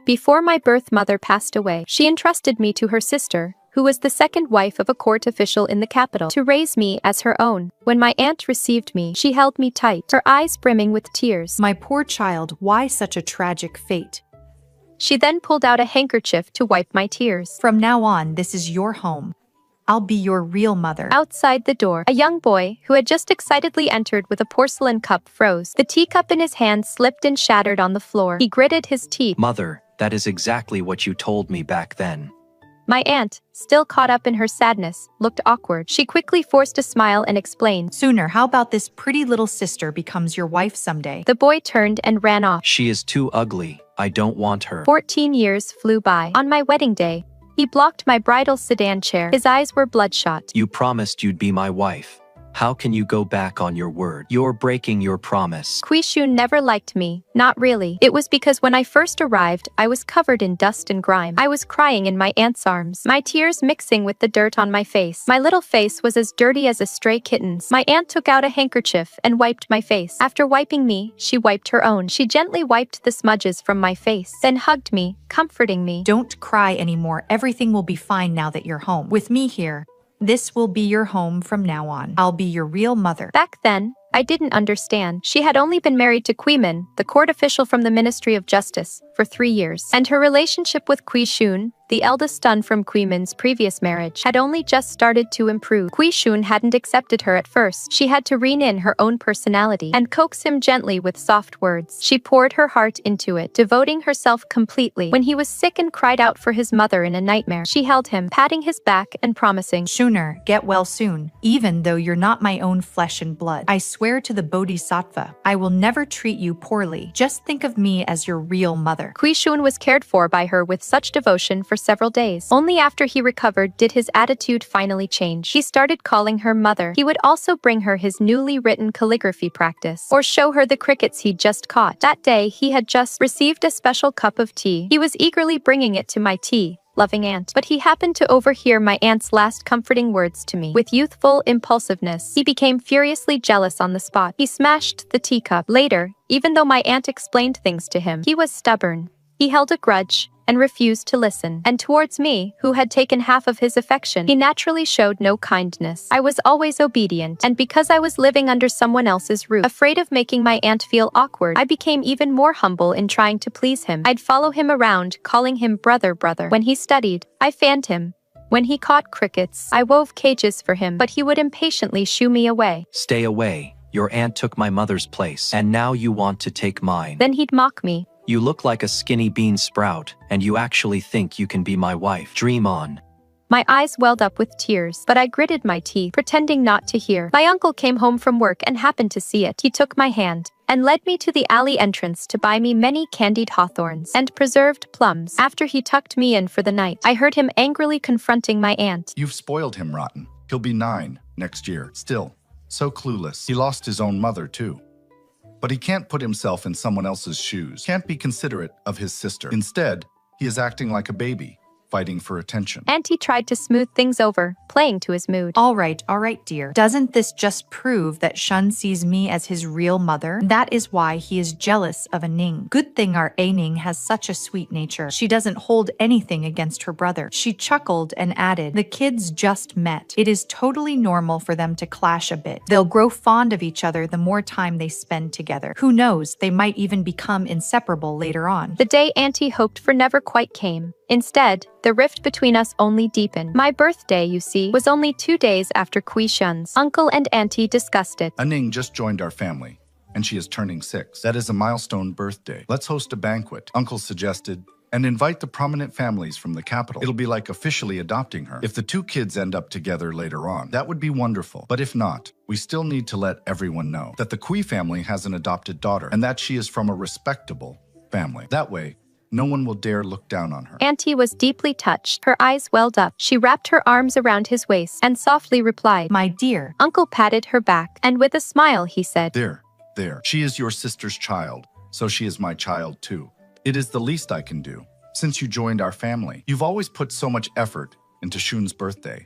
Before my birth mother passed away, she entrusted me to her sister, who was the second wife of a court official in the capital, to raise me as her own. When my aunt received me, she held me tight, her eyes brimming with tears. My poor child, why such a tragic fate? She then pulled out a handkerchief to wipe my tears. From now on, this is your home. I'll be your real mother. Outside the door, a young boy, who had just excitedly entered with a porcelain cup, froze. The teacup in his hand slipped and shattered on the floor. He gritted his teeth. Mother, that is exactly what you told me back then. My aunt, still caught up in her sadness, looked awkward. She quickly forced a smile and explained. Sooner, how about this pretty little sister becomes your wife someday? The boy turned and ran off. She is too ugly. I don't want her. 14 years flew by. On my wedding day, he blocked my bridal sedan chair. His eyes were bloodshot. You promised you'd be my wife. How can you go back on your word? You're breaking your promise. Quishun never liked me. Not really. It was because when I first arrived, I was covered in dust and grime. I was crying in my aunt's arms, my tears mixing with the dirt on my face. My little face was as dirty as a stray kitten's. My aunt took out a handkerchief and wiped my face. After wiping me, she wiped her own. She gently wiped the smudges from my face, then hugged me, comforting me. Don't cry anymore. Everything will be fine now that you're home. With me here. This will be your home from now on. I'll be your real mother. Back then, I didn't understand. She had only been married to Quimin, the court official from the Ministry of Justice, for 3 years. And her relationship with Quishun, the eldest son from Quimin's previous marriage, had only just started to improve. Quishun hadn't accepted her at first. She had to rein in her own personality and coax him gently with soft words. She poured her heart into it, devoting herself completely. When he was sick and cried out for his mother in a nightmare, she held him, patting his back and promising, Sooner, get well soon. Even though you're not my own flesh and blood, I swear to the Bodhisattva, I will never treat you poorly. Just think of me as your real mother. Quishun was cared for by her with such devotion for several days. Only after he recovered did his attitude finally change. He started calling her mother. He would also bring her his newly written calligraphy practice, or show her the crickets he'd just caught. That day, he had just received a special cup of tea. He was eagerly bringing it to my loving aunt. But he happened to overhear my aunt's last comforting words to me. With youthful impulsiveness, he became furiously jealous on the spot. He smashed the teacup. Later, even though my aunt explained things to him, he was stubborn. He held a grudge and refused to listen. And towards me, who had taken half of his affection, he naturally showed no kindness. I was always obedient, and because I was living under someone else's roof, afraid of making my aunt feel awkward, I became even more humble in trying to please him. I'd follow him around, calling him brother. When he studied, I fanned him. When he caught crickets, I wove cages for him, but he would impatiently shoo me away. Stay away. Your aunt took my mother's place, and now you want to take mine. Then he'd mock me. You look like a skinny bean sprout, and you actually think you can be my wife. Dream on. My eyes welled up with tears, but I gritted my teeth, pretending not to hear. My uncle came home from work and happened to see it. He took my hand and led me to the alley entrance to buy me many candied hawthorns and preserved plums. After he tucked me in for the night, I heard him angrily confronting my aunt. You've spoiled him rotten. He'll be 9 next year. Still, so clueless. He lost his own mother, too. But he can't put himself in someone else's shoes, can't be considerate of his sister. Instead, he is acting like a baby, fighting for attention. Auntie tried to smooth things over, playing to his mood. All right, dear. Doesn't this just prove that Shun sees me as his real mother? That is why he is jealous of Aning. Good thing our Aning has such a sweet nature. She doesn't hold anything against her brother. She chuckled and added, the kids just met. It is totally normal for them to clash a bit. They'll grow fond of each other the more time they spend together. Who knows, they might even become inseparable later on. The day Auntie hoped for never quite came. Instead, the rift between us only deepened. My birthday, you see, was only 2 days after Quishun's. Uncle and Auntie discussed it. Aning just joined our family, and she is turning 6. That is a milestone birthday. Let's host a banquet, Uncle suggested, and invite the prominent families from the capital. It'll be like officially adopting her. If the 2 kids end up together later on, that would be wonderful. But if not, we still need to let everyone know that the Kui family has an adopted daughter, and that she is from a respectable family. That way, no one will dare look down on her. Auntie was deeply touched. Her eyes welled up. She wrapped her arms around his waist and softly replied, My dear. Uncle patted her back, and with a smile he said, There. She is your sister's child, so she is my child too. It is the least I can do. Since you joined our family, you've always put so much effort into Shun's birthday.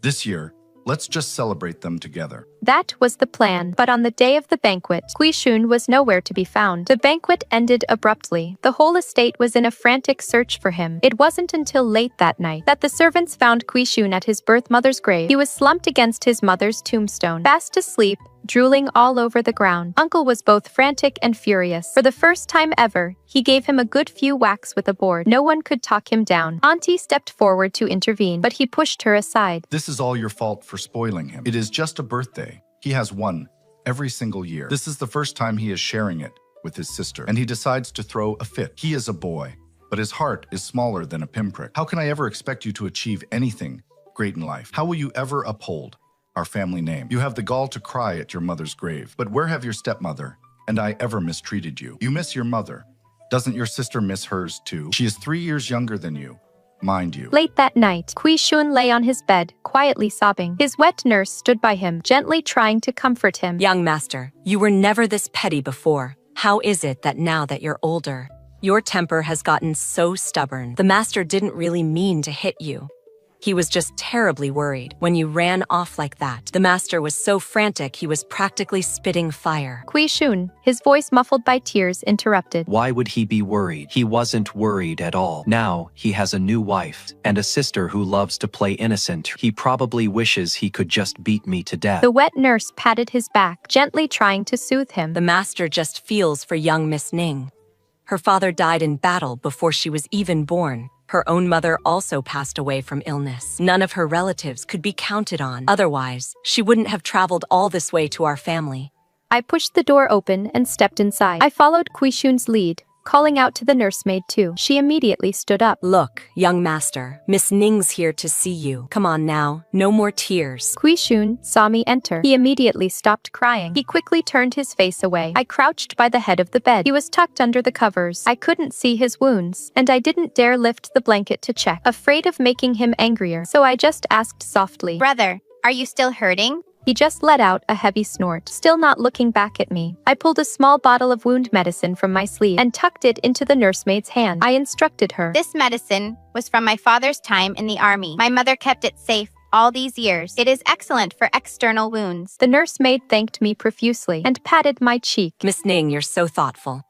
This year, Let's just celebrate them together. That was the plan, but on the day of the banquet, Guishun was nowhere to be found. The banquet ended abruptly. The whole estate was in a frantic search for him. It wasn't until late that night that the servants found Guishun at his birth mother's grave. He was slumped against his mother's tombstone, fast asleep, drooling all over the ground. Uncle was both frantic and furious. For the first time ever, he gave him a good few whacks with a board. No one could talk him down. Auntie stepped forward to intervene, but he pushed her aside. This is all your fault for spoiling him. It is just a birthday. He has one every single year. This is the first time he is sharing it with his sister, and he decides to throw a fit. He is a boy, but his heart is smaller than a pinprick. How can I ever expect you to achieve anything great in life? How will you ever uphold our family name? You have the gall to cry at your mother's grave. But where have your stepmother and I ever mistreated you? You miss your mother. Doesn't your sister miss hers too? She is 3 years younger than you, mind you. Late that night, Guishun lay on his bed, quietly sobbing. His wet nurse stood by him, gently trying to comfort him. Young master, you were never this petty before. How is it that now that you're older, your temper has gotten so stubborn? The master didn't really mean to hit you. He was just terribly worried. When you ran off like that, the master was so frantic he was practically spitting fire. Guishun, his voice muffled by tears, interrupted. Why would he be worried? He wasn't worried at all. Now, he has a new wife and a sister who loves to play innocent. He probably wishes he could just beat me to death. The wet nurse patted his back, gently trying to soothe him. The master just feels for young Miss Ning. Her father died in battle before she was even born. Her own mother also passed away from illness. None of her relatives could be counted on. Otherwise, she wouldn't have traveled all this way to our family. I pushed the door open and stepped inside. I followed Guishun's lead, calling out to the nursemaid too. She immediately stood up. Look, young master, Miss Ning's here to see you. Come on now, no more tears. Guishun saw me enter. He immediately stopped crying. He quickly turned his face away. I crouched by the head of the bed. He was tucked under the covers. I couldn't see his wounds, and I didn't dare lift the blanket to check, afraid of making him angrier. So I just asked softly, Brother, are you still hurting? He just let out a heavy snort, still not looking back at me. I pulled a small bottle of wound medicine from my sleeve and tucked it into the nursemaid's hand. I instructed her. This medicine was from my father's time in the army. My mother kept it safe all these years. It is excellent for external wounds. The nursemaid thanked me profusely and patted my cheek. Miss Ning, you're so thoughtful.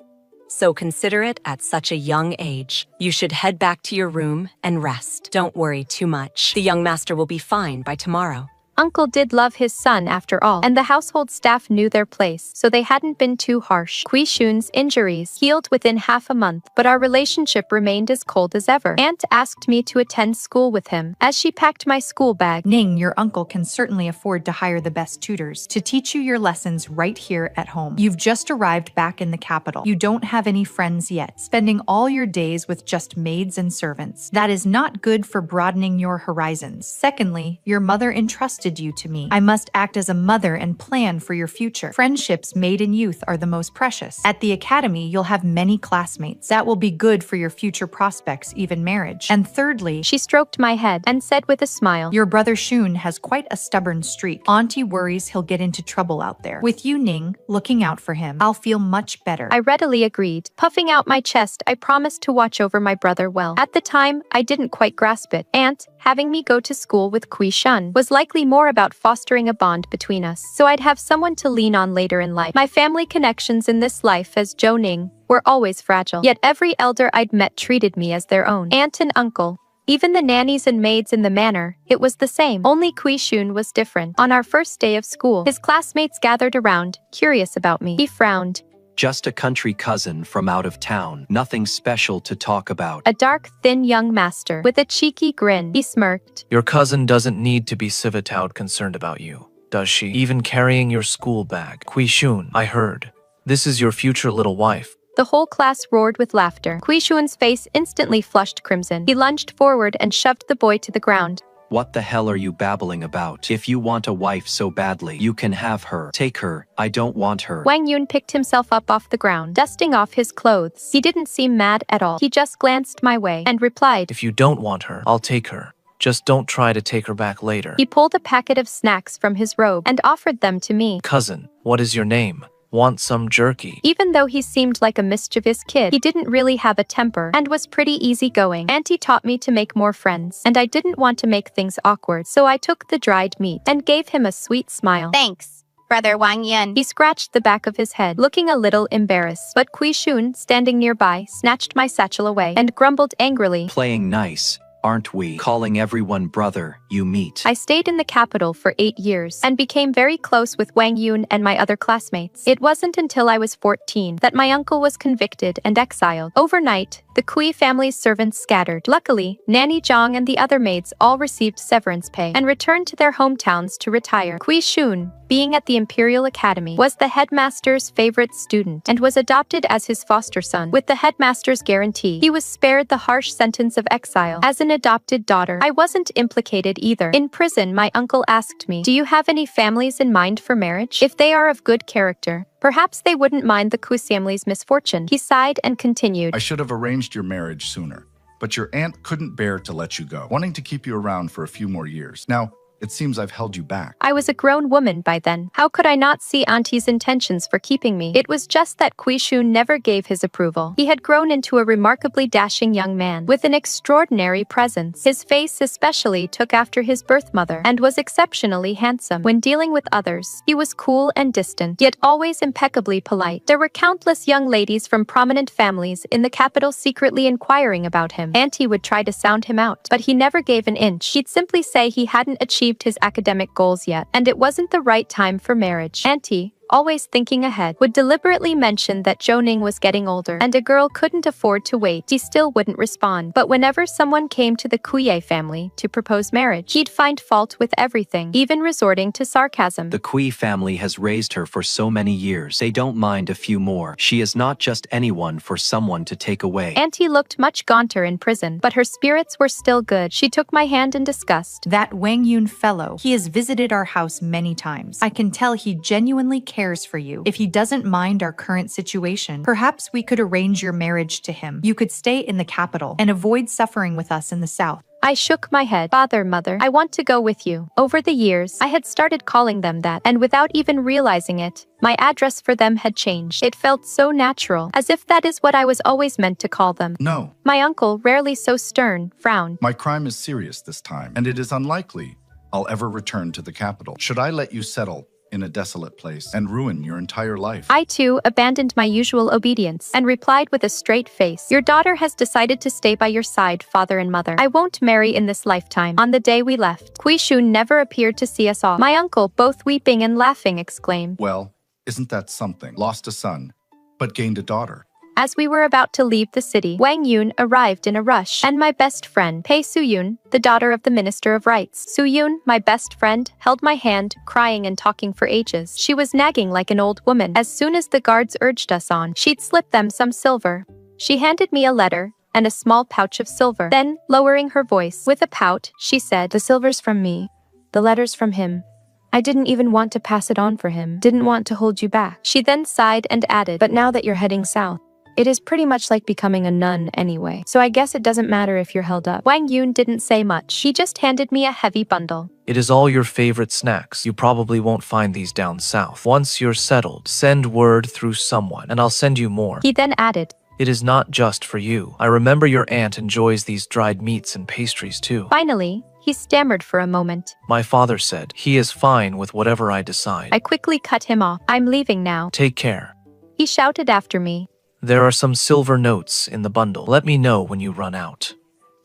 So considerate at such a young age. You should head back to your room and rest. Don't worry too much. The young master will be fine by tomorrow. Uncle did love his son after all, and the household staff knew their place, so they hadn't been too harsh. Guishun's injuries healed within half a month, but our relationship remained as cold as ever. Aunt asked me to attend school with him. As she packed my school bag, Ning, your uncle can certainly afford to hire the best tutors to teach you your lessons right here at home. You've just arrived back in the capital. You don't have any friends yet, spending all your days with just maids and servants. That is not good for broadening your horizons. Secondly, your mother entrusted you to me. I must act as a mother and plan for your future. Friendships made in youth are the most precious. At the academy, you'll have many classmates. That will be good for your future prospects, even marriage. And thirdly, she stroked my head and said with a smile, your brother Shun has quite a stubborn streak. Auntie worries he'll get into trouble out there. With you, Ning, looking out for him, I'll feel much better. I readily agreed. Puffing out my chest, I promised to watch over my brother well. At the time, I didn't quite grasp it. Aunt, having me go to school with Guishun, was likely more about fostering a bond between us, so I'd have someone to lean on later in life. My family connections in this life as Zhou Ning were always fragile, yet every elder I'd met treated me as their own. Aunt and uncle, even the nannies and maids in the manor, it was the same. Only Guishun was different. On our first day of school, his classmates gathered around, curious about me. He frowned. Just a country cousin from out of town. Nothing special to talk about. A dark, thin young master with a cheeky grin. He smirked. Your cousin doesn't need to be civitowed concerned about you, does she? Even carrying your school bag. Guishun, I heard. This is your future little wife. The whole class roared with laughter. Guishun's face instantly flushed crimson. He lunged forward and shoved the boy to the ground. What the hell are you babbling about? If you want a wife so badly, you can have her. Take her. I don't want her. Wang Yun picked himself up off the ground, dusting off his clothes. He didn't seem mad at all. He just glanced my way and replied, If you don't want her, I'll take her. Just don't try to take her back later. He pulled a packet of snacks from his robe and offered them to me. Cousin, what is your name? Want some jerky? Even though he seemed like a mischievous kid, he didn't really have a temper and was pretty easygoing. Auntie taught me to make more friends, and I didn't want to make things awkward, so I took the dried meat and gave him a sweet smile. Thanks, Brother Wang Yun. He scratched the back of his head, looking a little embarrassed, but Kui Shun, standing nearby, snatched my satchel away and grumbled angrily. Playing nice, aren't we? Calling everyone brother, you meet. I stayed in the capital for 8 years and became very close with Wang Yun and my other classmates. It wasn't until I was 14 that my uncle was convicted and exiled. Overnight, the Kui family's servants scattered. Luckily, Nanny Zhang and the other maids all received severance pay and returned to their hometowns to retire. Kui Shun, being at the Imperial Academy, was the headmaster's favorite student and was adopted as his foster son. With the headmaster's guarantee, he was spared the harsh sentence of exile. As an adopted daughter, I wasn't implicated either. In prison, my uncle asked me, "Do you have any families in mind for marriage? If they are of good character, perhaps they wouldn't mind the Kui family's misfortune." He sighed and continued, I should have arranged your marriage sooner, but your aunt couldn't bear to let you go, wanting to keep you around for a few more years. Now, it seems I've held you back. I was a grown woman by then. How could I not see Auntie's intentions for keeping me? It was just that Kui Shun never gave his approval. He had grown into a remarkably dashing young man with an extraordinary presence. His face especially took after his birth mother and was exceptionally handsome. When dealing with others, he was cool and distant, yet always impeccably polite. There were countless young ladies from prominent families in the capital secretly inquiring about him. Auntie would try to sound him out, but he never gave an inch. He'd simply say he hadn't achieved his academic goals yet, and it wasn't the right time for marriage. Auntie, always thinking ahead, would deliberately mention that Zhou was getting older and a girl couldn't afford to wait. He still wouldn't respond, but whenever someone came to the Kuye family to propose marriage, he'd find fault with everything, even resorting to sarcasm. The Kui family has raised her for so many years. They don't mind a few more. She is not just anyone for someone to take away. Auntie looked much gaunter in prison, but her spirits were still good. She took my hand in disgust. That Wang Yun fellow, he has visited our house many times. I can tell he genuinely cares for you. If he doesn't mind our current situation, perhaps we could arrange your marriage to him. You could stay in the capital and avoid suffering with us in the south. I shook my head. Father, mother, I want to go with you. Over the years, I had started calling them that, and without even realizing it, my address for them had changed. It felt so natural, as if that is what I was always meant to call them. No. My uncle, rarely so stern, frowned. My crime is serious this time, and it is unlikely I'll ever return to the capital. Should I let you settle in a desolate place and ruin your entire life? I too abandoned my usual obedience and replied with a straight face. Your daughter has decided to stay by your side, father and mother. I won't marry in this lifetime. On the day we left, Kui Shun never appeared to see us off. My uncle, both weeping and laughing, exclaimed, Well, isn't that something? Lost a son, but gained a daughter. As we were about to leave the city, Wang Yun arrived in a rush, and my best friend, Pei Suyun, the daughter of the Minister of Rights. Suyun, my best friend, held my hand, crying and talking for ages. She was nagging like an old woman. As soon as the guards urged us on, she'd slip them some silver. She handed me a letter and a small pouch of silver. Then, lowering her voice, with a pout, she said, "The silver's from me. The letter's from him. I didn't even want to pass it on for him. Didn't want to hold you back." She then sighed and added, "But now that you're heading south, it is pretty much like becoming a nun anyway, so I guess it doesn't matter if you're held up." Wang Yun didn't say much. He just handed me a heavy bundle. It is all your favorite snacks. You probably won't find these down south. Once you're settled, send word through someone, and I'll send you more. He then added, It is not just for you. I remember your aunt enjoys these dried meats and pastries too. Finally, he stammered for a moment. My father said he is fine with whatever I decide. I quickly cut him off. "I'm leaving now." Take care. He shouted after me. There are some silver notes in the bundle. Let me know when you run out.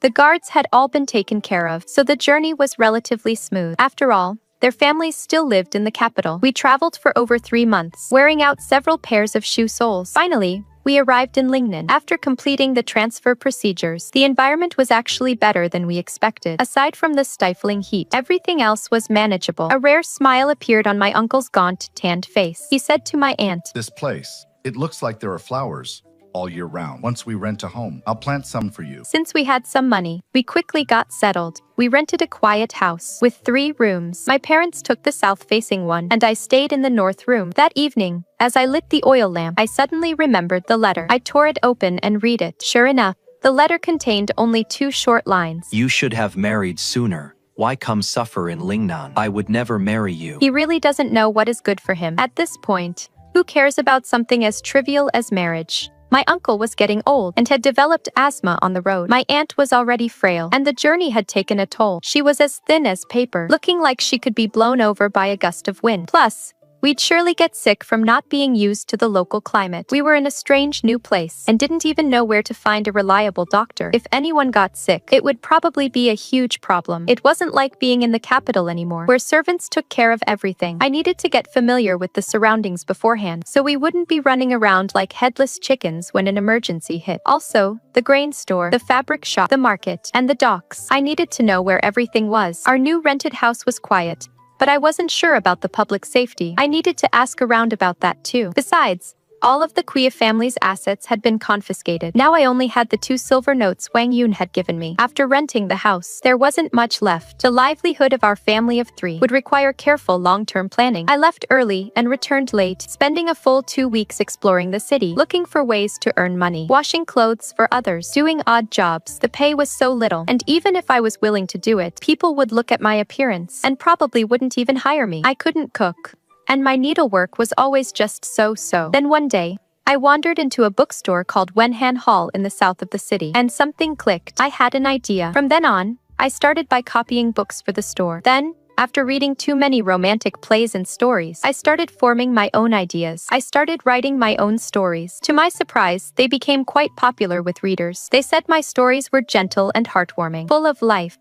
The guards had all been taken care of, so the journey was relatively smooth. After all, their families still lived in the capital. We traveled for over 3 months, wearing out several pairs of shoe soles. Finally, we arrived in Lingnan. After completing the transfer procedures, the environment was actually better than we expected. Aside from the stifling heat, everything else was manageable. A rare smile appeared on my uncle's gaunt, tanned face. He said to my aunt, This place, it looks like there are flowers all year round. Once we rent a home, I'll plant some for you. Since we had some money, we quickly got settled. We rented a quiet house with 3 rooms. My parents took the south-facing one, and I stayed in the north room. That evening, as I lit the oil lamp, I suddenly remembered the letter. I tore it open and read it. Sure enough, the letter contained only 2 short lines. You should have married sooner. Why come suffer in Lingnan? I would never marry you. He really doesn't know what is good for him. At this point, Who cares about something as trivial as marriage? My uncle was getting old and had developed asthma on the road. My aunt was already frail, and the journey had taken a toll. She was as thin as paper, looking like she could be blown over by a gust of wind. Plus, we'd surely get sick from not being used to the local climate. We were in a strange new place and didn't even know where to find a reliable doctor. If anyone got sick, it would probably be a huge problem. It wasn't like being in the capital anymore, where servants took care of everything. I needed to get familiar with the surroundings beforehand, so we wouldn't be running around like headless chickens when an emergency hit. Also, the grain store, the fabric shop, the market, and the docks. I needed to know where everything was. Our new rented house was quiet, but I wasn't sure about the public safety. I needed to ask around about that too. Besides, all of the Kuya family's assets had been confiscated. Now I only had the 2 silver notes Wang Yun had given me. After renting the house, there wasn't much left. The livelihood of our family of 3 would require careful long-term planning. I left early and returned late, spending a full 2 weeks exploring the city, looking for ways to earn money, washing clothes for others, doing odd jobs. The pay was so little, and even if I was willing to do it, people would look at my appearance and probably wouldn't even hire me. I couldn't cook, and my needlework was always just so-so. Then one day, I wandered into a bookstore called Wenhan Hall in the south of the city, and something clicked. I had an idea. From then on, I started by copying books for the store. Then, after reading too many romantic plays and stories, I started forming my own ideas. I started writing my own stories. To my surprise, they became quite popular with readers. They said my stories were gentle and heartwarming, full of life.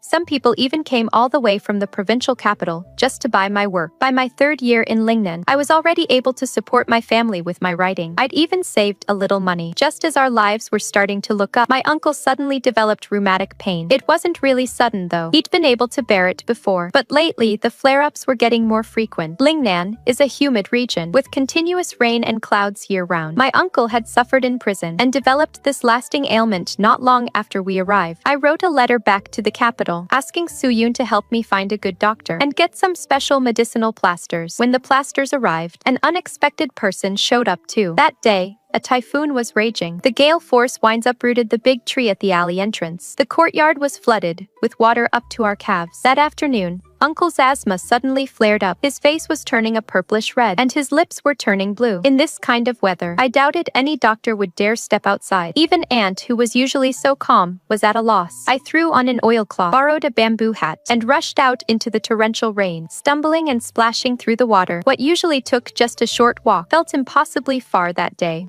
Some people even came all the way from the provincial capital just to buy my work. By my 3rd year in Lingnan, I was already able to support my family with my writing. I'd even saved a little money. Just as our lives were starting to look up, my uncle suddenly developed rheumatic pain. It wasn't really sudden though. He'd been able to bear it before. But lately, the flare-ups were getting more frequent. Lingnan is a humid region with continuous rain and clouds year-round. My uncle had suffered in prison and developed this lasting ailment not long after we arrived. I wrote a letter back to the capital, asking Suyun to help me find a good doctor and get some special medicinal plasters. When the plasters arrived, an unexpected person showed up too. That day, a typhoon was raging. The gale force winds uprooted the big tree at the alley entrance. The courtyard was flooded, with water up to our calves. That afternoon, Uncle's asthma suddenly flared up. His face was turning a purplish red, and his lips were turning blue. In this kind of weather, I doubted any doctor would dare step outside. Even Aunt, who was usually so calm, was at a loss. I threw on an oilcloth, borrowed a bamboo hat, and rushed out into the torrential rain, stumbling and splashing through the water. What usually took just a short walk felt impossibly far that day.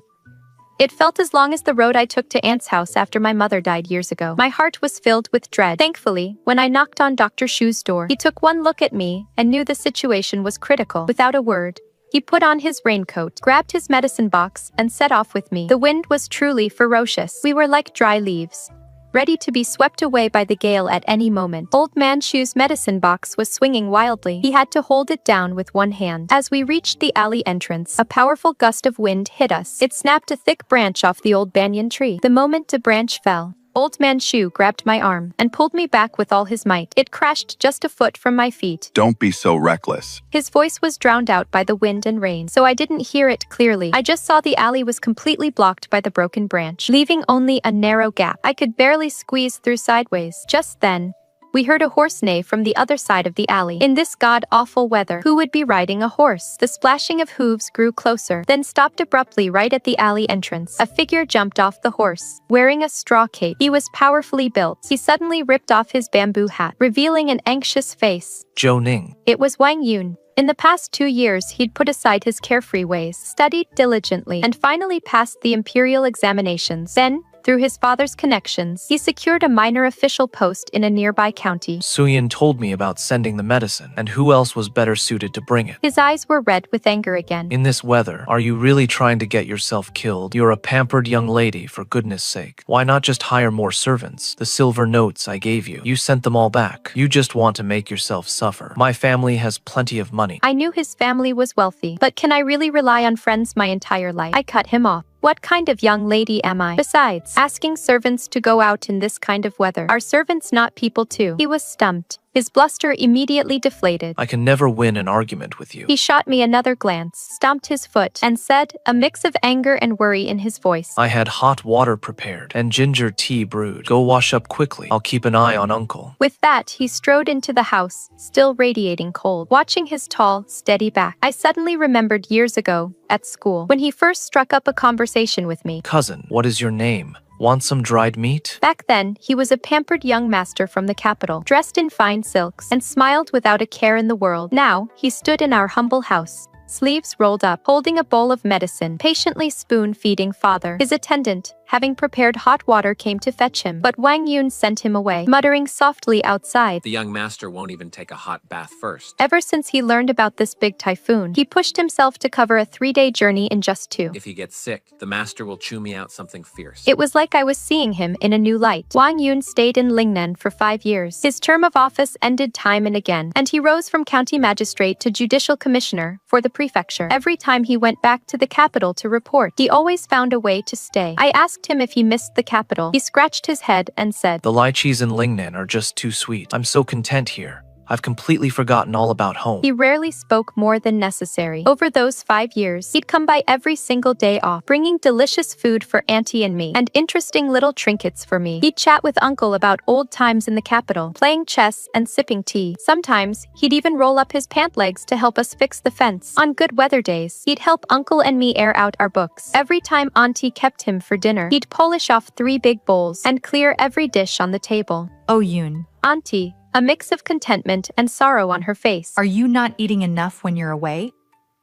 It felt as long as the road I took to Aunt's house after my mother died years ago. My heart was filled with dread. Thankfully, when I knocked on Dr. Shu's door, he took one look at me and knew the situation was critical. Without a word, he put on his raincoat, grabbed his medicine box, and set off with me. The wind was truly ferocious. We were like dry leaves, ready to be swept away by the gale at any moment. Old Man Shu's medicine box was swinging wildly. He had to hold it down with one hand. As we reached the alley entrance, a powerful gust of wind hit us. It snapped a thick branch off the old banyan tree. The moment the branch fell, Old Man Shu grabbed my arm and pulled me back with all his might. It crashed just a foot from my feet. Don't be so reckless. His voice was drowned out by the wind and rain, so I didn't hear it clearly. I just saw the alley was completely blocked by the broken branch, leaving only a narrow gap. I could barely squeeze through sideways. Just then, we heard a horse neigh from the other side of the alley. In this god-awful weather, who would be riding a horse? The splashing of hooves grew closer, then stopped abruptly right at the alley entrance. A figure jumped off the horse, wearing a straw cape. He was powerfully built. He suddenly ripped off his bamboo hat, revealing an anxious face. Zhou Ning. It was Wang Yun. In the past 2 years, he'd put aside his carefree ways, studied diligently, and finally passed the imperial examinations. Then, through his father's connections, he secured a minor official post in a nearby county. Suyin told me about sending the medicine, and who else was better suited to bring it? His eyes were red with anger again. In this weather, are you really trying to get yourself killed? You're a pampered young lady, for goodness sake. Why not just hire more servants? The silver notes I gave you, you sent them all back. You just want to make yourself suffer. My family has plenty of money. I knew his family was wealthy, but can I really rely on friends my entire life? I cut him off. What kind of young lady am I? Besides, asking servants to go out in this kind of weather. Are servants not people too? He was stumped. His bluster immediately deflated. I can never win an argument with you. He shot me another glance, stomped his foot, and said, a mix of anger and worry in his voice. I had hot water prepared and ginger tea brewed. Go wash up quickly. I'll keep an eye on Uncle. With that, he strode into the house, still radiating cold. Watching his tall, steady back, I suddenly remembered years ago, at school, when he first struck up a conversation with me. Cousin, what is your name? Want some dried meat? Back then, he was a pampered young master from the capital, dressed in fine silks, and smiled without a care in the world. Now, he stood in our humble house, sleeves rolled up, holding a bowl of medicine, patiently spoon-feeding father. His attendant, having prepared hot water, came to fetch him, but Wang Yun sent him away, muttering softly outside. The young master won't even take a hot bath first. Ever since he learned about this big typhoon, he pushed himself to cover a 3-day journey in just 2. If he gets sick, the master will chew me out something fierce. It was like I was seeing him in a new light. Wang Yun stayed in Lingnan for 5 years. His term of office ended time and again, and he rose from county magistrate to judicial commissioner for the prefecture. Every time he went back to the capital to report, he always found a way to stay. I asked him if he missed the capital. He scratched his head and said, The lychees in Lingnan are just too sweet. I'm so content here. I've completely forgotten all about home. He rarely spoke more than necessary. Over those 5 years, he'd come by every single day off, bringing delicious food for Auntie and me, and interesting little trinkets for me. He'd chat with Uncle about old times in the capital, playing chess and sipping tea. Sometimes, he'd even roll up his pant legs to help us fix the fence. On good weather days, he'd help Uncle and me air out our books. Every time Auntie kept him for dinner, he'd polish off 3 big bowls and clear every dish on the table. Oh, Yoon, Auntie, a mix of contentment and sorrow on her face. are you not eating enough when you're away?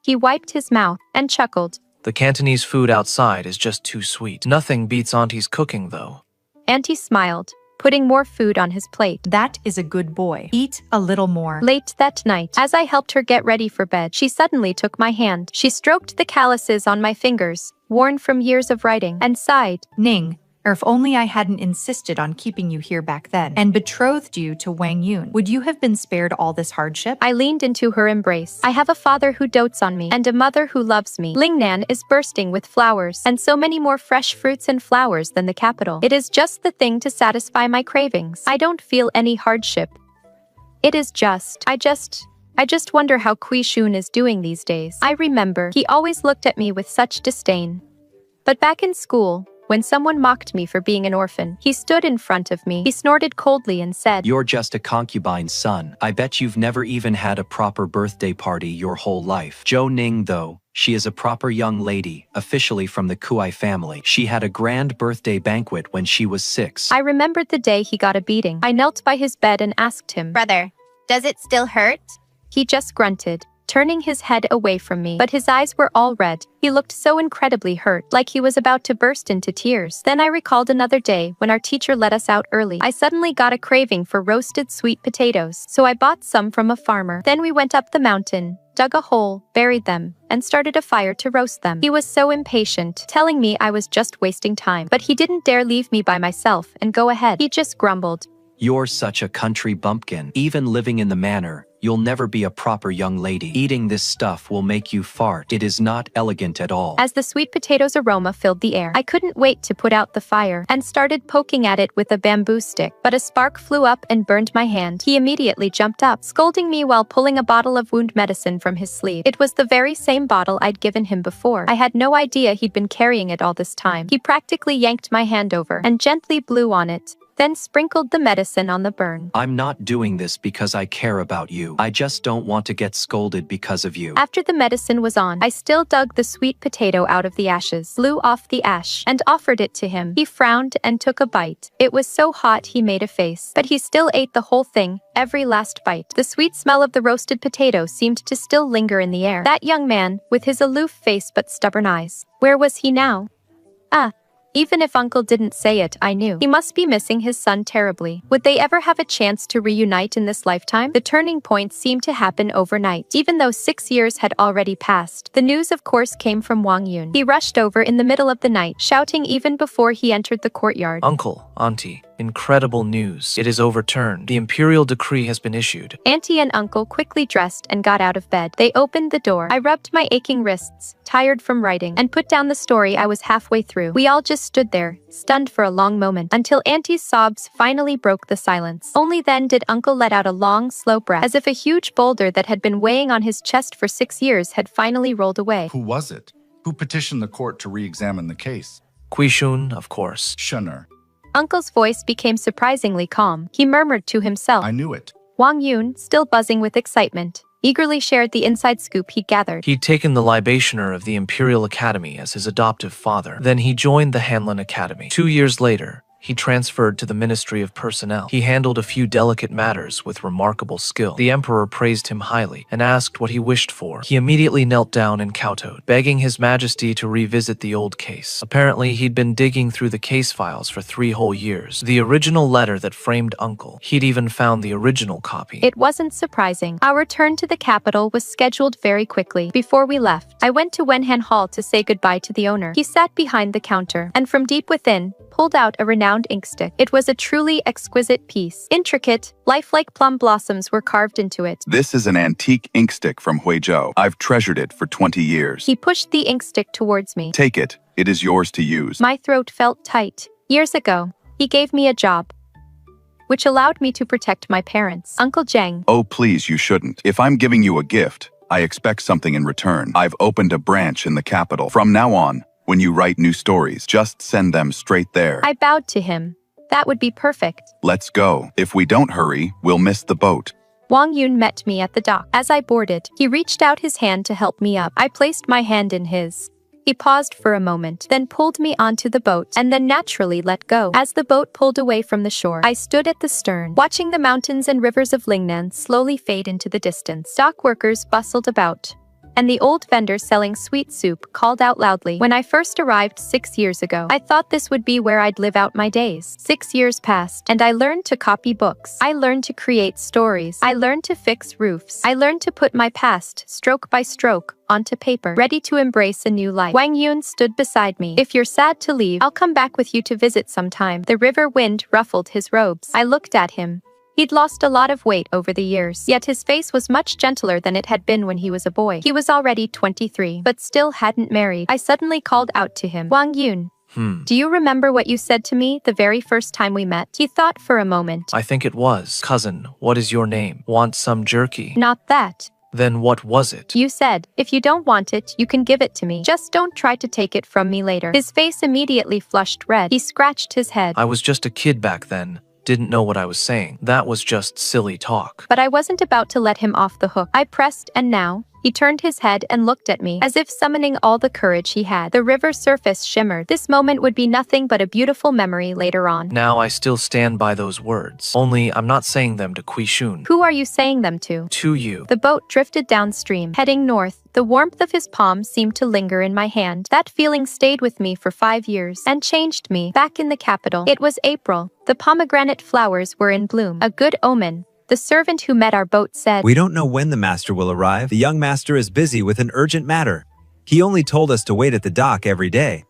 He wiped his mouth and chuckled. The Cantonese food outside is just too sweet. Nothing beats Auntie's cooking, though. Auntie smiled, putting more food on his plate. That is a good boy. Eat a little more. Late that night, as I helped her get ready for bed, she suddenly took my hand. She stroked the calluses on my fingers, worn from years of writing, and sighed. Ning, or if only I hadn't insisted on keeping you here back then and betrothed you to Wang Yun, would you have been spared all this hardship? I leaned into her embrace. I have a father who dotes on me and a mother who loves me. Lingnan is bursting with flowers and so many more fresh fruits and flowers than the capital. It is just the thing to satisfy my cravings. I don't feel any hardship. It is just, I just wonder how Kui Shun is doing these days. I remember, he always looked at me with such disdain. But back in school, when someone mocked me for being an orphan, he stood in front of me. He snorted coldly and said, You're just a concubine's son. I bet you've never even had a proper birthday party your whole life. Zhou Ning, though, she is a proper young lady, officially from the Kuai family. She had a grand birthday banquet when she was 6. I remembered the day he got a beating. I knelt by his bed and asked him, Brother, does it still hurt? He just grunted, turning his head away from me, but his eyes were all red. He looked so incredibly hurt, like he was about to burst into tears. Then I recalled another day when our teacher let us out early. I suddenly got a craving for roasted sweet potatoes, so I bought some from a farmer. Then we went up the mountain, dug a hole, buried them, and started a fire to roast them. He was so impatient, telling me I was just wasting time, but he didn't dare leave me by myself and go ahead. He just grumbled. You're such a country bumpkin. Even living in the manor, you'll never be a proper young lady. Eating this stuff will make you fart. It is not elegant at all. As the sweet potatoes' aroma filled the air, I couldn't wait to put out the fire and started poking at it with a bamboo stick. But a spark flew up and burned my hand. He immediately jumped up, scolding me while pulling a bottle of wound medicine from his sleeve. It was the very same bottle I'd given him before. I had no idea he'd been carrying it all this time. He practically yanked my hand over and gently blew on it, then sprinkled the medicine on the burn. I'm not doing this because I care about you. I just don't want to get scolded because of you. After the medicine was on, I still dug the sweet potato out of the ashes, blew off the ash, and offered it to him. He frowned and took a bite. It was so hot he made a face, but he still ate the whole thing, every last bite. The sweet smell of the roasted potato seemed to still linger in the air. That young man, with his aloof face but stubborn eyes, where was he now? Even if Uncle didn't say it, I knew. He must be missing his son terribly. Would they ever have a chance to reunite in this lifetime? The turning point seemed to happen overnight. Even though 6 years had already passed, the news of course came from Wang Yun. He rushed over in the middle of the night, shouting even before he entered the courtyard. Uncle, Auntie, Incredible news. It is overturned. The imperial decree has been issued. Auntie and uncle quickly dressed and got out of bed. They opened the door. I rubbed my aching wrists, tired from writing, and put down the story I was halfway through. We all just stood there, stunned for a long moment, until Auntie's sobs finally broke the silence. Only then did uncle let out a long, slow breath, as if a huge boulder that had been weighing on his chest for 6 years had finally rolled away. Who was it? Who petitioned the court to re-examine the case? Quishun, of course. Shunner. Uncle's voice became surprisingly calm. He murmured to himself. I knew it. Wang Yun, still buzzing with excitement, eagerly shared the inside scoop he'd gathered. He'd taken the libationer of the Imperial Academy as his adoptive father. Then he joined the Hanlin Academy. 2 years later, he transferred to the Ministry of Personnel. He handled a few delicate matters with remarkable skill. The Emperor praised him highly and asked what he wished for. He immediately knelt down and kowtowed, begging His Majesty to revisit the old case. Apparently, he'd been digging through the case files for 3 whole years. The original letter that framed Uncle. He'd even found the original copy. It wasn't surprising. Our return to the capital was scheduled very quickly. Before we left, I went to Wenhan Hall to say goodbye to the owner. He sat behind the counter, and from deep within, pulled out a renowned inkstick. It was a truly exquisite piece. Intricate, lifelike plum blossoms were carved into it. This is an antique inkstick from Huizhou. I've treasured it for 20 years. He pushed the inkstick towards me. Take it. It is yours to use. My throat felt tight. Years ago, he gave me a job, which allowed me to protect my parents. Uncle Zheng. Oh, please, you shouldn't. If I'm giving you a gift, I expect something in return. I've opened a branch in the capital. From now on, when you write new stories, just send them straight there. I bowed to him. That would be perfect. Let's go. If we don't hurry, we'll miss the boat. Wang Yun met me at the dock. As I boarded, he reached out his hand to help me up. I placed my hand in his. He paused for a moment, then pulled me onto the boat, and then naturally let go. As the boat pulled away from the shore, I stood at the stern, watching the mountains and rivers of Lingnan slowly fade into the distance. Dock workers bustled about, and the old vendor selling sweet soup called out loudly. When I first arrived 6 years ago, I thought this would be where I'd live out my days. 6 years passed, and I learned to copy books. I learned to create stories. I learned to fix roofs. I learned to put my past, stroke by stroke, onto paper, ready to embrace a new life. Wang Yun stood beside me. If you're sad to leave, I'll come back with you to visit sometime. The river wind ruffled his robes. I looked at him. He'd lost a lot of weight over the years, yet his face was much gentler than it had been when he was a boy. He was already 23, but still hadn't married. I suddenly called out to him, Wang Yun, do you remember what you said to me the very first time we met? He thought for a moment. I think it was. Cousin, what is your name? Want some jerky? Not that. Then what was it? You said, if you don't want it, you can give it to me. Just don't try to take it from me later. His face immediately flushed red. He scratched his head. I was just a kid back then. Didn't know what I was saying. That was just silly talk. But I wasn't about to let him off the hook. I pressed, and now, he turned his head and looked at me, as if summoning all the courage he had. The river surface shimmered. This moment would be nothing but a beautiful memory later on. Now I still stand by those words. Only I'm not saying them to Quishun. Who are you saying them to? To you. The boat drifted downstream, heading north. The warmth of his palm seemed to linger in my hand. That feeling stayed with me for 5 years and changed me. Back in the capital, it was April. The pomegranate flowers were in bloom. A good omen. The servant who met our boat said, "We don't know when the master will arrive. The young master is busy with an urgent matter. He only told us to wait at the dock every day."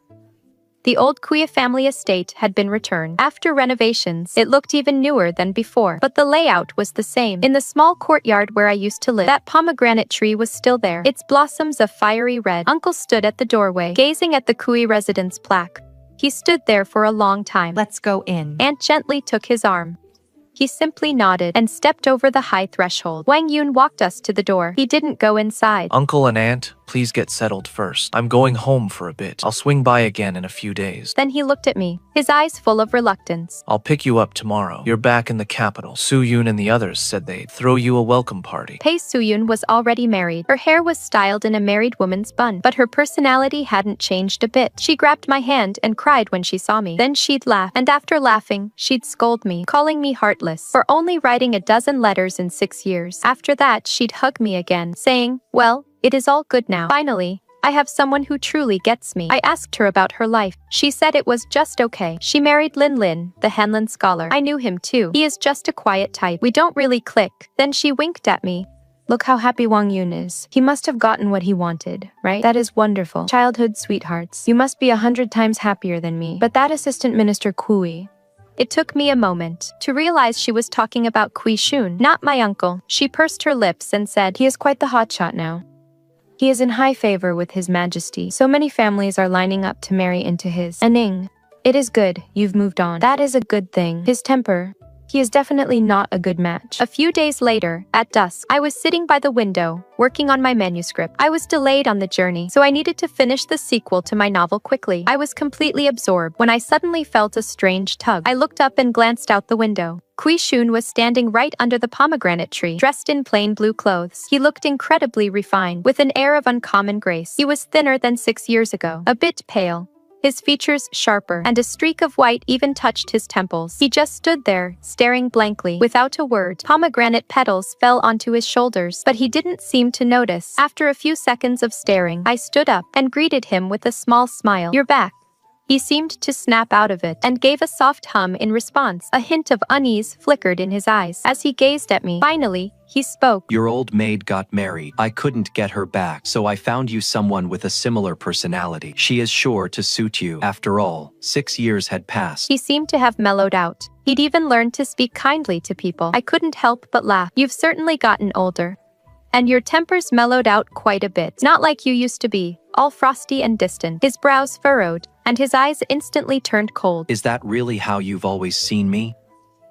The old Kuya family estate had been returned. After renovations, it looked even newer than before, but the layout was the same. In the small courtyard where I used to live, that pomegranate tree was still there, its blossoms of fiery red. Uncle stood at the doorway, gazing at the Kui residence plaque. He stood there for a long time. Let's go in. Aunt gently took his arm. He simply nodded and stepped over the high threshold. Wang Yun walked us to the door. He didn't go inside. Uncle and Aunt, please get settled first. I'm going home for a bit. I'll swing by again in a few days. Then he looked at me, his eyes full of reluctance. I'll pick you up tomorrow. You're back in the capital. Su Yun and the others said they'd throw you a welcome party. Pei Suyun was already married. Her hair was styled in a married woman's bun, but her personality hadn't changed a bit. She grabbed my hand and cried when she saw me. Then she'd laugh, and after laughing, she'd scold me, calling me heartless for only writing a dozen letters in 6 years. After that, she'd hug me again, saying, well, it is all good now. Finally, I have someone who truly gets me. I asked her about her life. She said it was just okay. She married Lin Lin, the Hanlin scholar. I knew him too. He is just a quiet type. We don't really click. Then she winked at me. Look how happy Wang Yun is. He must have gotten what he wanted, right? That is wonderful. Childhood sweethearts. You must be 100 times happier than me. But that assistant minister Kui, It took me a moment to realize she was talking about Kui Shun, not my uncle. She pursed her lips and said, "He is quite the hotshot now. He is in high favor with His Majesty. So many families are lining up to marry into his Aning. It is good, you've moved on. That is a good thing. His temper. He is definitely not a good match." A few days later, at dusk, I was sitting by the window, working on my manuscript. I was delayed on the journey, so I needed to finish the sequel to my novel quickly. I was completely absorbed when I suddenly felt a strange tug. I looked up and glanced out the window. Kui Shun was standing right under the pomegranate tree, dressed in plain blue clothes. He looked incredibly refined, with an air of uncommon grace. He was thinner than 6 years ago, a bit pale, his features sharper, and a streak of white even touched his temples. He just stood there, staring blankly, without a word. Pomegranate petals fell onto his shoulders, but he didn't seem to notice. After a few seconds of staring, I stood up and greeted him with a small smile. "You're back." He seemed to snap out of it and gave a soft hum in response. A hint of unease flickered in his eyes as he gazed at me. Finally, he spoke. "Your old maid got married. I couldn't get her back, so I found you someone with a similar personality. She is sure to suit you. After all, 6 years had passed." He seemed to have mellowed out. He'd even learned to speak kindly to people. I couldn't help but laugh. "You've certainly gotten older. And your temper's mellowed out quite a bit. Not like you used to be, all frosty and distant." His brows furrowed, and his eyes instantly turned cold. "Is that really how you've always seen me?"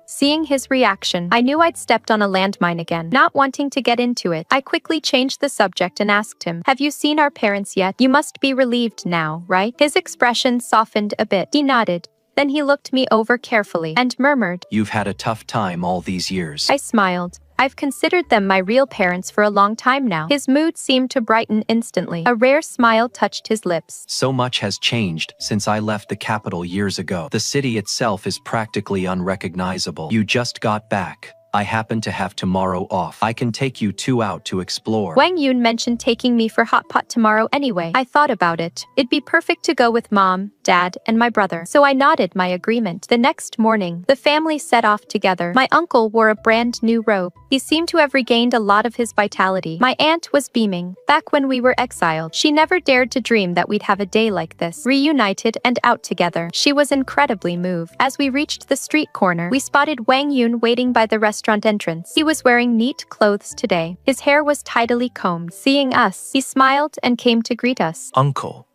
Seeing his reaction, I knew I'd stepped on a landmine again. Not wanting to get into it, I quickly changed the subject and asked him, "Have you seen our parents yet? You must be relieved now, right?" His expression softened a bit. He nodded. Then he looked me over carefully and murmured, "You've had a tough time all these years." I smiled. I've considered them my real parents for a long time now. His mood seemed to brighten instantly. A rare smile touched his lips. "So much has changed since I left the capital years ago. The city itself is practically unrecognizable. You just got back. I happen to have tomorrow off. I can take you two out to explore." Wang Yun mentioned taking me for hot pot tomorrow anyway. I thought about it. It'd be perfect to go with Mom, Dad, and my brother. So I nodded my agreement. The next morning, the family set off together. My uncle wore a brand new robe. He seemed to have regained a lot of his vitality. My aunt was beaming. Back when we were exiled, she never dared to dream that we'd have a day like this, reunited and out together. She was incredibly moved. As we reached the street corner, we spotted Wang Yun waiting by the restaurant entrance. He was wearing neat clothes today. His hair was tidily combed. Seeing us, he smiled and came to greet us. "Uncle."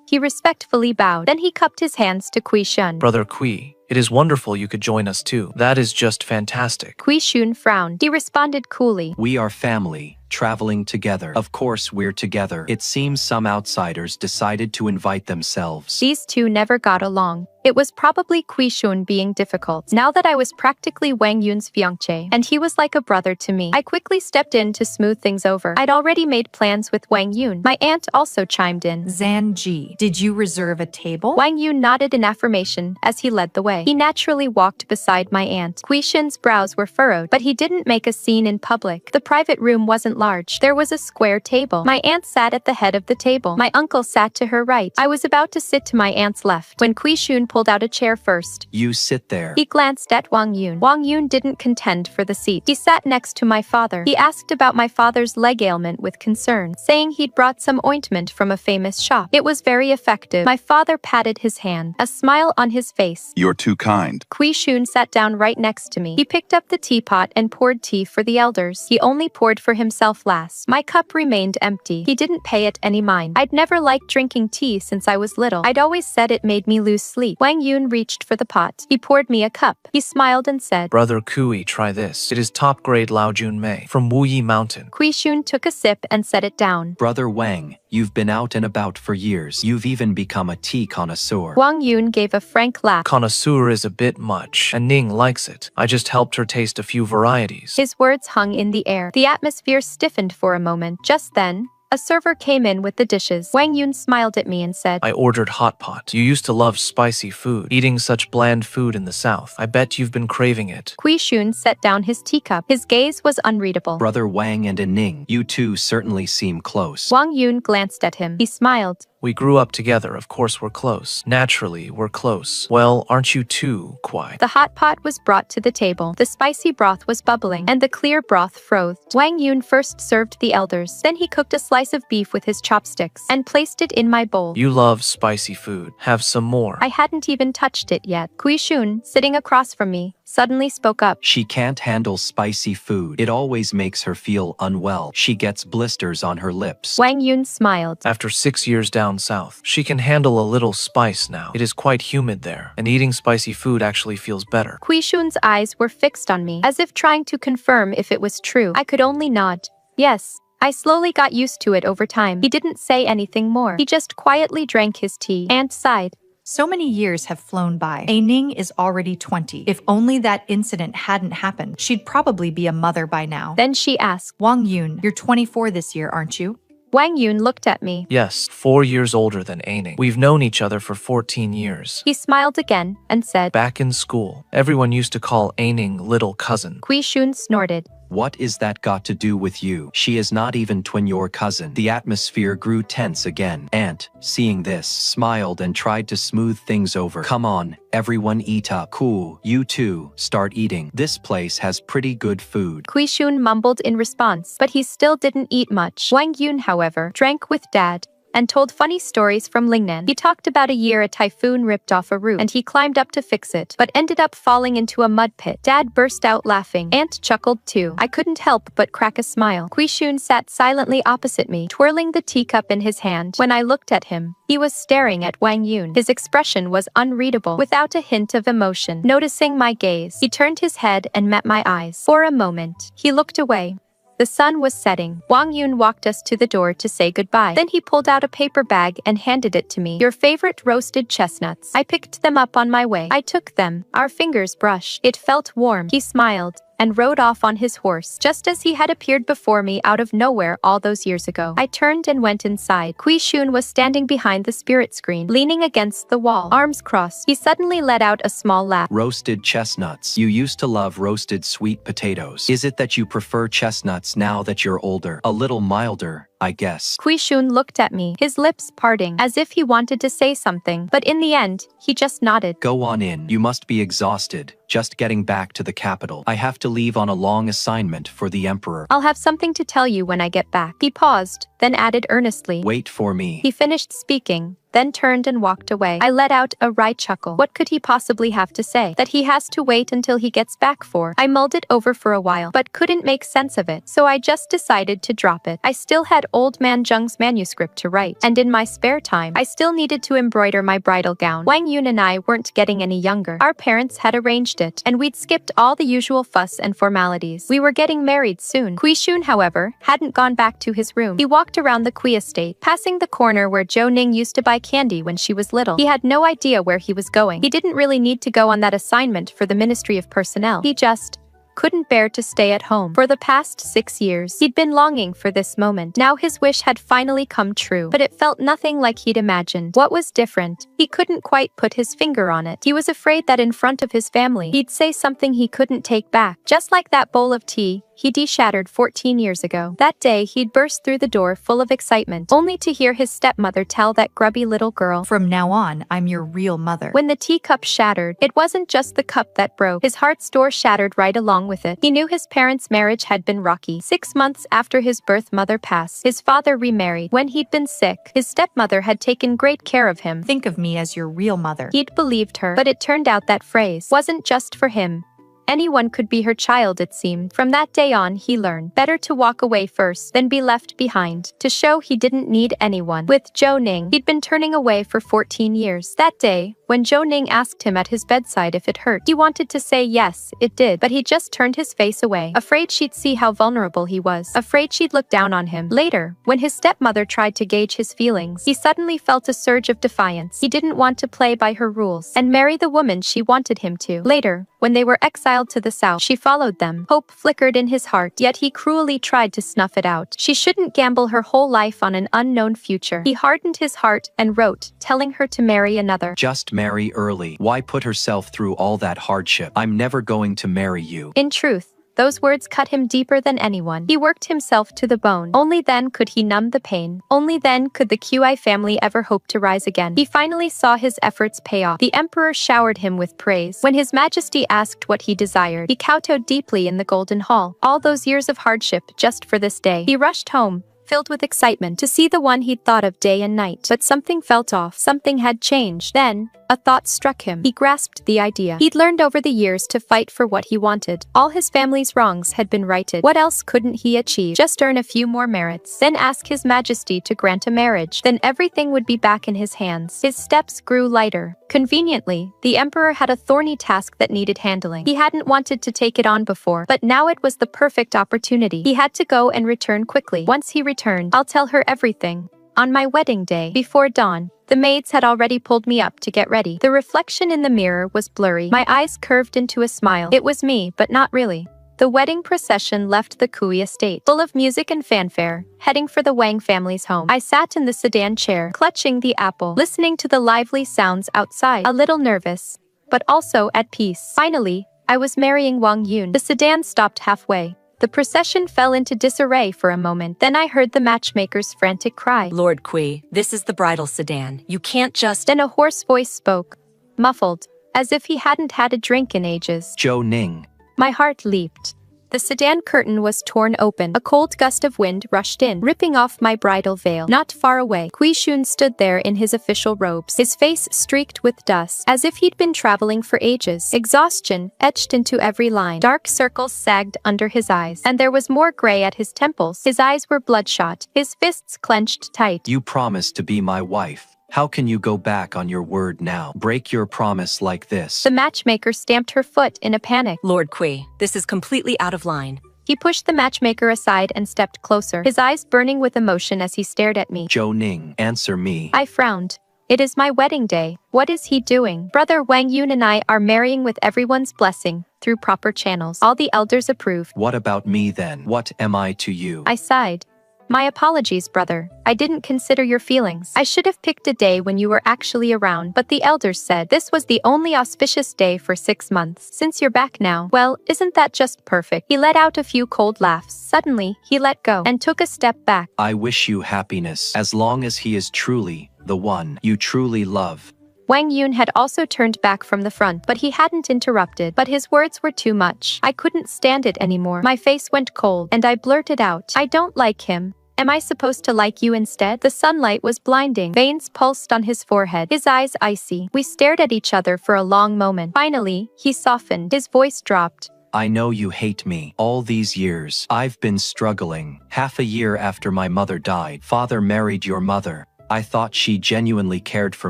He respectfully bowed. Then he cupped his hands to Kui Shun. "Brother Kui, it is wonderful you could join us too. That is just fantastic." Kui Shun frowned. He responded coolly, "We are family, traveling together. Of course we're together. It seems some outsiders decided to invite themselves." These two never got along. It was probably Kui Shun being difficult. Now that I was practically Wang Yun's fiancé, and he was like a brother to me, I quickly stepped in to smooth things over. I'd already made plans with Wang Yun. My aunt also chimed in. Zanji, did you reserve a table? Wang Yun nodded in affirmation as he led the way. He naturally walked beside my aunt. Kui Shun's brows were furrowed, but he didn't make a scene in public. The private room wasn't large. There was a square table. My aunt sat at the head of the table. My uncle sat to her right. I was about to sit to my aunt's left when Kui Shun pulled out a chair first. "You sit there." He glanced at Wang Yun. Wang Yun didn't contend for the seat. He sat next to my father. He asked about my father's leg ailment with concern, saying he'd brought some ointment from a famous shop. It was very effective. My father patted his hand, a smile on his face. "You're too kind." Kui Shun sat down right next to me. He picked up the teapot and poured tea for the elders. He only poured for himself last. My cup remained empty. He didn't pay it any mind. I'd never liked drinking tea since I was little. I'd always said it made me lose sleep. Wang Yun reached for the pot. He poured me a cup. He smiled and said, "Brother Kui, try this. It is top-grade Lao Jun Mei from Wuyi Mountain." Kui Shun took a sip and set it down. "Brother Wang, you've been out and about for years. You've even become a tea connoisseur." Wang Yun gave a frank laugh. "Connoisseur is a bit much, and Ning likes it. I just helped her taste a few varieties." His words hung in the air. The atmosphere stiffened for a moment. Just then, a server came in with the dishes. Wang Yun smiled at me and said, "I ordered hot pot. You used to love spicy food. Eating such bland food in the south. I bet you've been craving it." Kui Shun set down his teacup. His gaze was unreadable. "Brother Wang and Ning, you two certainly seem close." Wang Yun glanced at him. He smiled. We grew up together, of course we're close. Naturally, we're close. Well, aren't you too, Kwai? The hot pot was brought to the table. The spicy broth was bubbling, and the clear broth frothed. Wang Yun first served the elders. Then he cooked a slice of beef with his chopsticks and placed it in my bowl. You love spicy food. Have some more. I hadn't even touched it yet. Kui Shun, sitting across from me, suddenly spoke up. She can't handle spicy food. It always makes her feel unwell. She gets blisters on her lips. Wang Yun smiled. After 6 years down south, she can handle a little spice now. It is quite humid there, and eating spicy food actually feels better. Kui Shun's eyes were fixed on me, as if trying to confirm if it was true. I could only nod. Yes. I slowly got used to it over time. He didn't say anything more. He just quietly drank his tea and sighed. So many years have flown by. A Ning is already 20. If only that incident hadn't happened, she'd probably be a mother by now. Then she asked, Wang Yun, you're 24 this year, aren't you? Wang Yun looked at me. Yes, 4 years older than Aining. We've known each other for 14 years. He smiled again and said, Back in school, everyone used to call Aining little cousin. Kui Shun snorted. What is that got to do with you? She is not even twin your cousin. The atmosphere grew tense again. Aunt, seeing this, smiled and tried to smooth things over. Come on, everyone eat up. Cool, you too, start eating. This place has pretty good food. Kui Shun mumbled in response, but he still didn't eat much. Wang Yun, however, drank with Dad and told funny stories from Lingnan. He talked about a year a typhoon ripped off a roof, and he climbed up to fix it, but ended up falling into a mud pit. Dad burst out laughing. Aunt chuckled too. I couldn't help but crack a smile. Kui Shun sat silently opposite me, twirling the teacup in his hand. When I looked at him, he was staring at Wang Yun. His expression was unreadable, without a hint of emotion. Noticing my gaze, he turned his head and met my eyes. For a moment, he looked away. The sun was setting. Wang Yun walked us to the door to say goodbye. Then he pulled out a paper bag and handed it to me. Your favorite roasted chestnuts. I picked them up on my way. I took them. Our fingers brushed. It felt warm. He smiled and rode off on his horse, just as he had appeared before me out of nowhere all those years ago. I turned and went inside. Kui Shun was standing behind the spirit screen, leaning against the wall, arms crossed. He suddenly let out a small laugh. Roasted chestnuts. You used to love roasted sweet potatoes. Is it that you prefer chestnuts now that you're older? A little milder, I guess. Kui Shun looked at me, his lips parting, as if he wanted to say something, but in the end, he just nodded. Go on in. You must be exhausted, just getting back to the capital. I have to leave on a long assignment for the Emperor. I'll have something to tell you when I get back. He paused, then added earnestly. Wait for me. He finished speaking, then turned and walked away. I let out a wry chuckle. What could he possibly have to say? That he has to wait until he gets back for? I mulled it over for a while, but couldn't make sense of it, so I just decided to drop it. I still had Old Man Zheng's manuscript to write, and in my spare time, I still needed to embroider my bridal gown. Wang Yun and I weren't getting any younger. Our parents had arranged it, and we'd skipped all the usual fuss and formalities. We were getting married soon. Kui Shun, however, hadn't gone back to his room. He walked around the Kui estate, passing the corner where Zhou Ning used to buy candy when she was little. He had no idea where he was going. He didn't really need to go on that assignment for the Ministry of Personnel. He just couldn't bear to stay at home. For the past 6 years, he'd been longing for this moment. Now his wish had finally come true, but it felt nothing like he'd imagined. What was different? He couldn't quite put his finger on it. He was afraid that in front of his family, he'd say something he couldn't take back. Just like that bowl of tea he shattered 14 years ago. That day, he'd burst through the door full of excitement, only to hear his stepmother tell that grubby little girl, From now on, I'm your real mother. When the teacup shattered, it wasn't just the cup that broke. His heart's door shattered right along with it. He knew his parents' marriage had been rocky. 6 months after his birth mother passed, his father remarried. When he'd been sick, his stepmother had taken great care of him. Think of me as your real mother. He'd believed her, but it turned out that phrase wasn't just for him. Anyone could be her child, it seemed. From that day on, he learned better to walk away first than be left behind, to show he didn't need anyone. With Zhou Ning, he'd been turning away for 14 years. That day, when Zhou Ning asked him at his bedside if it hurt, he wanted to say yes, it did, but he just turned his face away, afraid she'd see how vulnerable he was, afraid she'd look down on him. Later, when his stepmother tried to gauge his feelings, he suddenly felt a surge of defiance. He didn't want to play by her rules and marry the woman she wanted him to. Later, when they were exiled to the south, she followed them. Hope flickered in his heart, yet he cruelly tried to snuff it out. She shouldn't gamble her whole life on an unknown future. He hardened his heart and wrote, telling her to marry another. Just marry early. Why put herself through all that hardship? I'm never going to marry you. In truth, Those words cut him deeper than anyone. He worked himself to the bone. Only then could he numb the pain. Only then could the QI family ever hope to rise again. He finally saw his efforts pay off. The emperor showered him with praise. When his majesty asked what he desired, he kowtowed deeply in the golden hall. All those years of hardship just for this day. He rushed home, filled with excitement, to see the one he'd thought of day and night. But something felt off. Something had changed. Then, a thought struck him. He grasped the idea. He'd learned over the years to fight for what he wanted. All his family's wrongs had been righted. What else couldn't he achieve? Just earn a few more merits. Then ask his majesty to grant a marriage. Then everything would be back in his hands. His steps grew lighter. Conveniently, the emperor had a thorny task that needed handling. He hadn't wanted to take it on before, but now it was the perfect opportunity. He had to go and return quickly. Once he returned, I'll tell her everything. On my wedding day, before dawn, the maids had already pulled me up to get ready. The reflection in the mirror was blurry. My eyes curved into a smile. It was me, but not really. The wedding procession left the Kui estate, full of music and fanfare, heading for the Wang family's home. I sat in the sedan chair, clutching the apple, listening to the lively sounds outside, a little nervous, but also at peace. Finally, I was marrying Wang Yun. The sedan stopped halfway. The procession fell into disarray for a moment. Then I heard the matchmaker's frantic cry. Lord Kui, this is the bridal sedan. You can't just— Then a hoarse voice spoke, muffled, as if he hadn't had a drink in ages. Zhou Ning. My heart leaped. The sedan curtain was torn open. A cold gust of wind rushed in, ripping off my bridal veil. Not far away, Kui Shun stood there in his official robes, his face streaked with dust, as if he'd been traveling for ages. Exhaustion etched into every line. Dark circles sagged under his eyes, and there was more gray at his temples. His eyes were bloodshot, his fists clenched tight. You promised to be my wife. How can you go back on your word now? Break your promise like this. The matchmaker stamped her foot in a panic. Lord Kui, this is completely out of line. He pushed the matchmaker aside and stepped closer, his eyes burning with emotion as he stared at me. Zhou Ning, answer me. I frowned. It is my wedding day. What is he doing? Brother Wang Yun and I are marrying with everyone's blessing, through proper channels. All the elders approved. What about me then? What am I to you? I sighed. My apologies, brother. I didn't consider your feelings. I should have picked a day when you were actually around, but the elders said this was the only auspicious day for 6 months. Since you're back now, well, isn't that just perfect? He let out a few cold laughs. Suddenly, he let go and took a step back. I wish you happiness, as long as he is truly the one you truly love. Wang Yun had also turned back from the front, but he hadn't interrupted. But his words were too much. I couldn't stand it anymore. My face went cold, and I blurted out, I don't like him. Am I supposed to like you instead? The sunlight was blinding. Veins pulsed on his forehead, his eyes icy. We stared at each other for a long moment. Finally, he softened. His voice dropped. I know you hate me. All these years, I've been struggling. Half a year after my mother died, father married your mother. I thought she genuinely cared for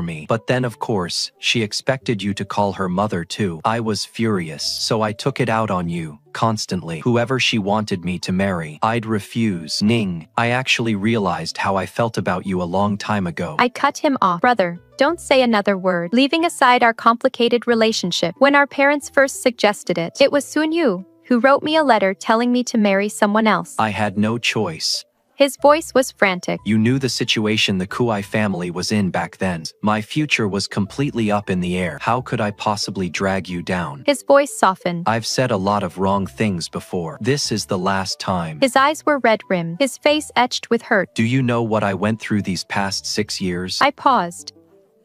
me. But then, of course, she expected you to call her mother too. I was furious, so I took it out on you, constantly. Whoever she wanted me to marry, I'd refuse. Ning, I actually realized how I felt about you a long time ago. I cut him off. Brother, don't say another word. Leaving aside our complicated relationship, when our parents first suggested it, it was Sun Yu who wrote me a letter telling me to marry someone else. I had no choice. His voice was frantic. You knew the situation the Kui family was in back then. My future was completely up in the air. How could I possibly drag you down? His voice softened. I've said a lot of wrong things before. This is the last time. His eyes were red-rimmed, his face etched with hurt. Do you know what I went through these past 6 years? I paused.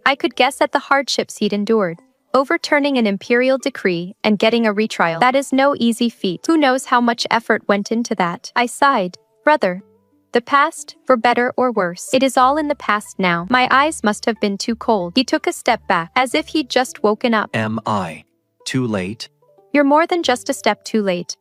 I could guess at the hardships he'd endured. Overturning an imperial decree and getting a retrial. That is no easy feat. Who knows how much effort went into that? I sighed. Brother. The past, for better or worse, it is all in the past now. My eyes must have been too cold. He took a step back, as if he'd just woken up. Am I too late? You're more than just a step too late.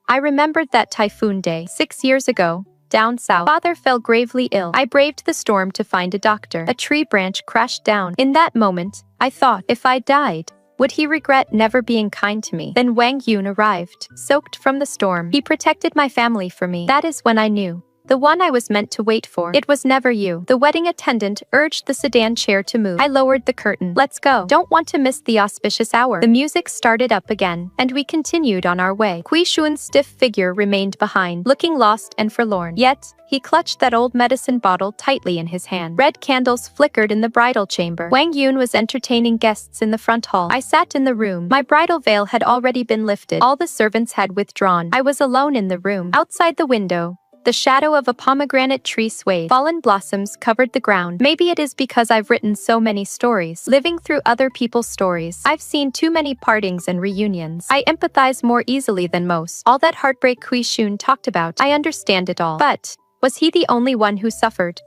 I remembered that typhoon day, 6 years ago, down south. Father fell gravely ill. I braved the storm to find a doctor. A tree branch crashed down. In that moment, I thought, if I died, would he regret never being kind to me? Then Wang Yun arrived, soaked from the storm. He protected my family for me. That is when I knew. The one I was meant to wait for. It was never you. The wedding attendant urged the sedan chair to move. I lowered the curtain. Let's go. Don't want to miss the auspicious hour. The music started up again, and we continued on our way. Kui Shun's stiff figure remained behind, looking lost and forlorn. Yet, he clutched that old medicine bottle tightly in his hand. Red candles flickered in the bridal chamber. Wang Yun was entertaining guests in the front hall. I sat in the room. My bridal veil had already been lifted. All the servants had withdrawn. I was alone in the room. Outside the window, the shadow of a pomegranate tree swayed. Fallen blossoms covered the ground. Maybe it is because I've written so many stories, living through other people's stories. I've seen too many partings and reunions. I empathize more easily than most. All that heartbreak Kui Shun talked about, I understand it all. But was he the only one who suffered?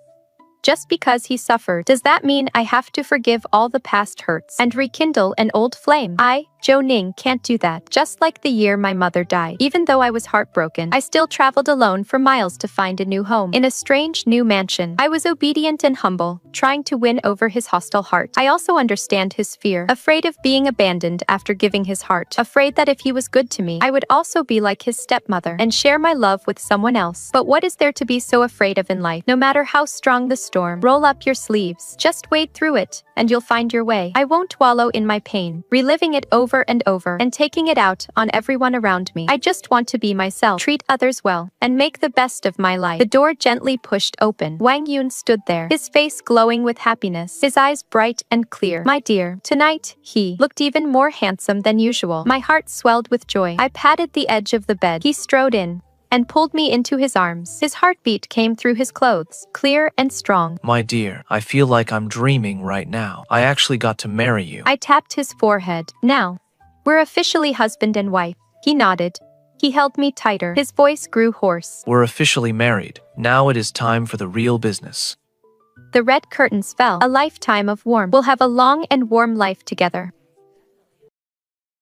Just because he suffered, does that mean I have to forgive all the past hurts and rekindle an old flame? I, Zhou Ning, can't do that. Just like the year my mother died. Even though I was heartbroken, I still traveled alone for miles to find a new home. In a strange new mansion, I was obedient and humble, trying to win over his hostile heart. I also understand his fear, afraid of being abandoned after giving his heart, afraid that if he was good to me, I would also be like his stepmother and share my love with someone else. But what is there to be so afraid of in life? No matter how strong the storm, roll up your sleeves. Just wade through it, and you'll find your way. I won't wallow in my pain, reliving it over and over, and taking it out on everyone around me. I just want to be myself, treat others well, and make the best of my life. The door gently pushed open. Wang Yun stood there, his face glowing with happiness, his eyes bright and clear. My dear, tonight, he looked even more handsome than usual. My heart swelled with joy. I patted the edge of the bed. He strode in and pulled me into his arms. His heartbeat came through his clothes, clear and strong. My dear, I feel like I'm dreaming right now. I actually got to marry you. I tapped his forehead. Now, we're officially husband and wife. He nodded. He held me tighter. His voice grew hoarse. We're officially married. Now it is time for the real business. The red curtains fell. A lifetime of warmth. We'll have a long and warm life together.